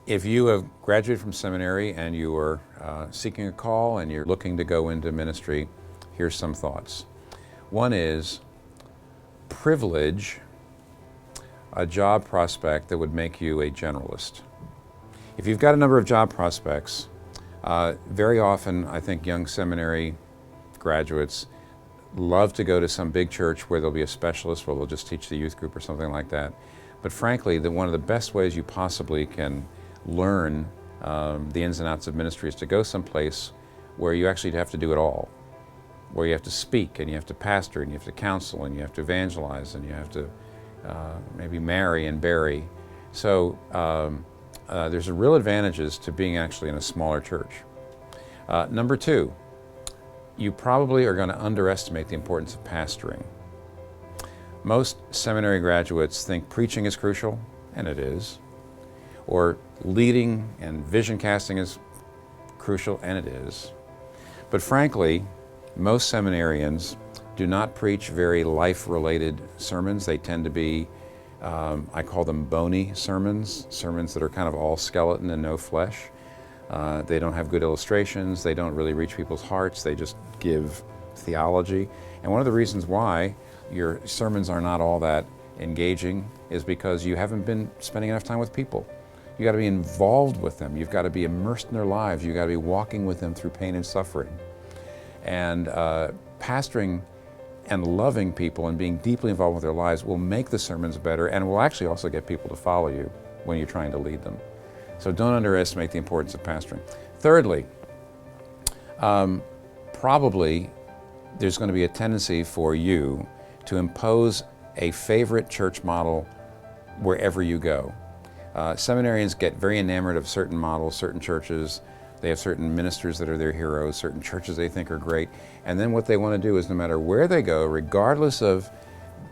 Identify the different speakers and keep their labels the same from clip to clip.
Speaker 1: If you have graduated from seminary and you are seeking a call and you're looking to go into ministry, here's some thoughts. One is privilege a job prospect that would make you a generalist. If you've got a number of job prospects, very often I think young seminary graduates love to go to some big church where there'll be a specialist, where they'll just teach the youth group or something like that. But frankly, one of the best ways you possibly can learn the ins and outs of ministry is to go someplace where you actually have to do it all, where you have to speak and you have to pastor and you have to counsel and you have to evangelize and you have to maybe marry and bury. So there's a real advantages to being actually in a smaller church. Number two, you probably are going to underestimate the importance of pastoring. Most seminary graduates think preaching is crucial, and it is, or leading and vision casting is crucial, and it is. But frankly, most seminarians do not preach very life-related sermons. They tend to be, I call them bony sermons that are kind of all skeleton and no flesh. They don't have good illustrations. They don't really reach people's hearts. They just give theology. And one of the reasons why your sermons are not all that engaging is because you haven't been spending enough time with people. You got to be involved with them. You've got to be immersed in their lives. You've got to be walking with them through pain and suffering. And pastoring and loving people and being deeply involved with their lives will make the sermons better and will actually also get people to follow you when you're trying to lead them. So don't underestimate the importance of pastoring. Thirdly, probably there's going to be a tendency for you to impose a favorite church model wherever you go. Seminarians get very enamored of certain models, certain churches. They have certain ministers that are their heroes, certain churches they think are great. And then what they want to do is no matter where they go, regardless of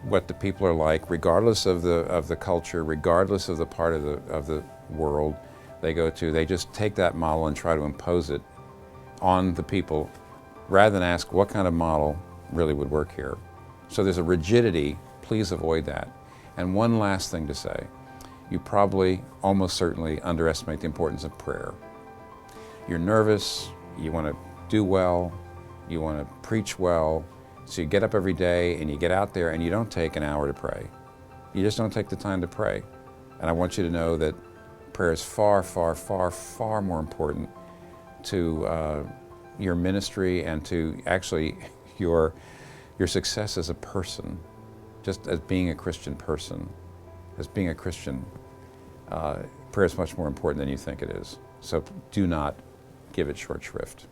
Speaker 1: what the people are like, regardless of the culture, regardless of the part of the world they go to, they just take that model and try to impose it on the people rather than ask what kind of model really would work here. So there's a rigidity, please avoid that. And one last thing to say, you probably almost certainly underestimate the importance of prayer. You're nervous, you want to do well, you want to preach well, so you get up every day and you get out there and you don't take an hour to pray. You just don't take the time to pray. And I want you to know that prayer is far, far, far, far more important to your ministry and to actually your success as a person, just as being a Christian person. As being a Christian, prayer is much more important than you think it is. So do not give it short shrift.